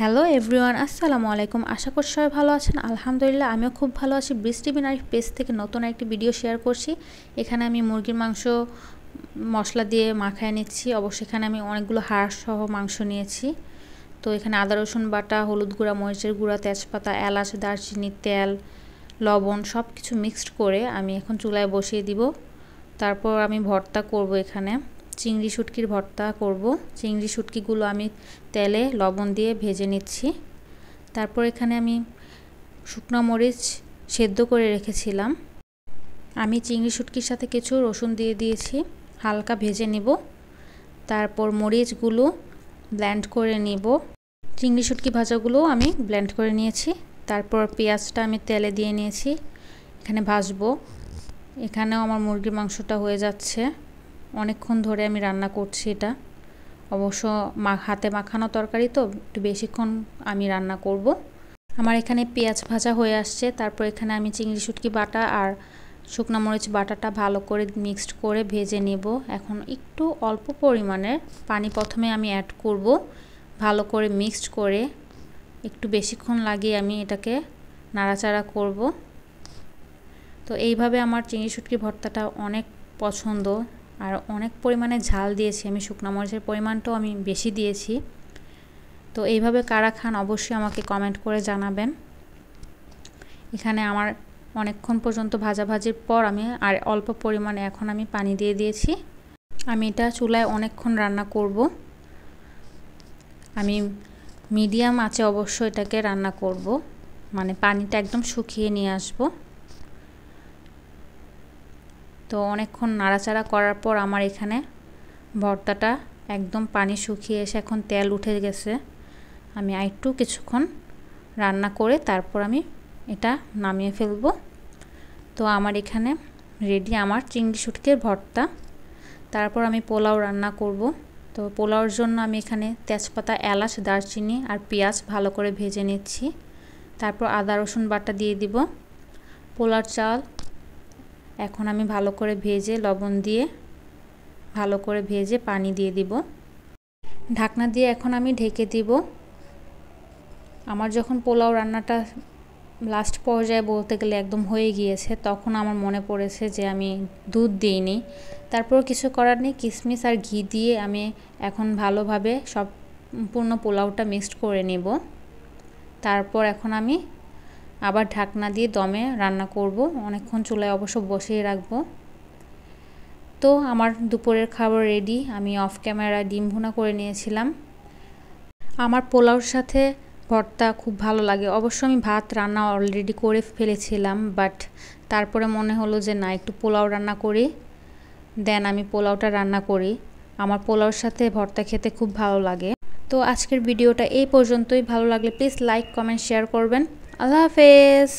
Hello everyone, আসসালামু আলাইকুম। আশা করছি সবাই ভালো আছেন। আলহামদুলিল্লাহ আমিও খুব ভালো আছি। বৃষ্টি বিনার পেজ থেকে নতুন একটি ভিডিও শেয়ার করছি। এখানে আমি মুরগির মাংস মশলা দিয়ে মাখায় নিচ্ছি। অবশ্যই এখানে আমি অনেকগুলো হাড় সহ মাংস নিয়েছি। তো এখানে আদা রসুন বাটা, হলুদ গুঁড়া, মরিচের গুঁড়া, তেজপাতা, এলাচ, দারচিনি, তেল, লবণ সব কিছু মিক্সড করে আমি এখন চুলায় বসিয়ে দিব। তারপর আমি ভর্তা করব। এখানে চিংড়ি শুটকির ভর্তা করব। চিংড়ি শুটকিগুলো আমি তেলে লবণ দিয়ে ভেজে নিচ্ছি। তারপর এখানে আমি শুকনো মরিচ সেদ্ধ করে রেখেছিলাম। আমি চিংড়ি শুটকির সাথে কিছু রসুন দিয়ে দিয়েছি, হালকা ভেজে নিব। তারপর মরিচগুলো ব্লেন্ড করে নিব। চিংড়ি শুটকি ভাজাগুলো আমি ব্লেন্ড করে নিয়েছি। তারপর পেঁয়াজটা আমি তেলে দিয়ে নিয়েছি, এখানে ভাজবো। এখানেও আমার মুরগির মাংসটা হয়ে যাচ্ছে। অনেকক্ষণ ধরে আমি রান্না করছি এটা। অবশ্য হাতে মাখানো তরকারি তো একটু বেশিক্ষণ আমি রান্না করব। আমার এখানে পেঁয়াজ ভাজা হয়ে আসছে। তারপর এখানে আমি চিংড়ি শুটকি বাটা আর শুকনো মরিচ বাটাটা ভালো করে মিক্সড করে ভেজে নেব। এখন একটু অল্প পরিমাণে পানি প্রথমে আমি অ্যাড করব। ভালো করে মিক্সড করে একটু বেশিক্ষণ লাগিয়ে আমি এটাকে নাড়াচাড়া করব। তো এইভাবে আমার চিংড়ি শুটকি ভর্তাটা অনেক পছন্দ। আর অনেক পরিমাণে ঝাল দিয়েছি আমি, শুকনো মরিচের পরিমাণটাও আমি বেশি দিয়েছি। তো এইভাবে কারা খান অবশ্যই আমাকে কমেন্ট করে জানাবেন। এখানে আমার অনেকক্ষণ পর্যন্ত ভাজাভাজির পর আমি আর অল্প পরিমাণে এখন আমি পানি দিয়ে দিয়েছি। আমি এটা চুলায় অনেকক্ষণ রান্না করব। আমি মিডিয়াম আঁচে অবশ্য এটাকে রান্না করব, মানে পানিটা একদম শুকিয়ে নিয়ে আসব। তো অনেকক্ষণ নাড়াচাড়া করার পর আমার এখানে ভর্তাটা একদম পানি শুকিয়ে এসে এখন তেল উঠে গেছে। আমি আরেকটু কিছুক্ষণ রান্না করে তারপর আমি এটা নামিয়ে ফেলব। তো আমার এখানে রেডি আমার চিংড়ি শুটকির ভর্তা। তারপর আমি পোলাও রান্না করব। তো পোলাওর জন্য আমি এখানে তেজপাতা, এলাচ, দারচিনি আর পেঁয়াজ ভালো করে ভেজে নিচ্ছি। তারপর আদা রসুন বাটা দিয়ে দিব। পোলার চাল এখন আমি ভালো করে ভেজে লবণ দিয়ে ভালো করে ভেজে পানি দিয়ে দিব। ঢাকনা দিয়ে এখন আমি ঢেকে দিব। আমার যখন পোলাও রান্নাটা লাস্ট পর্যায়ে বলতে গেলে একদম হয়ে গিয়েছে, তখন আমার মনে পড়েছে যে আমি দুধ দিইনি। তারপর কিছু করার নেই, কিশমিশ আর ঘি দিয়ে আমি এখন ভালোভাবে সম্পূর্ণ পোলাওটা মিক্সড করে নেব। তারপর এখন আমি আবার ঢাকনা দিয়ে দমে রান্না করব। অনেকক্ষণ চুলায় অবশ্য বসিয়ে রাখবো। তো আমার দুপুরের খাবার রেডি। আমি অফ ক্যামেরা ডিম ভুনা করে নিয়েছিলাম। আমার পোলাওর সাথে ভর্তা খুব ভালো লাগে। অবশ্য আমি ভাত রান্না অলরেডি করে ফেলেছিলাম, বাট তারপরে মনে হলো যে না, একটু পোলাও রান্না করি। দেন আমি পোলাওটা রান্না করি। আমার পোলাওর সাথে ভর্তা খেতে খুব ভালো লাগে। তো আজকের ভিডিওটা এই পর্যন্তই। ভালো লাগলে প্লিজ লাইক, কমেন্ট, শেয়ার করবেন। আল্লাহ হাফেজ।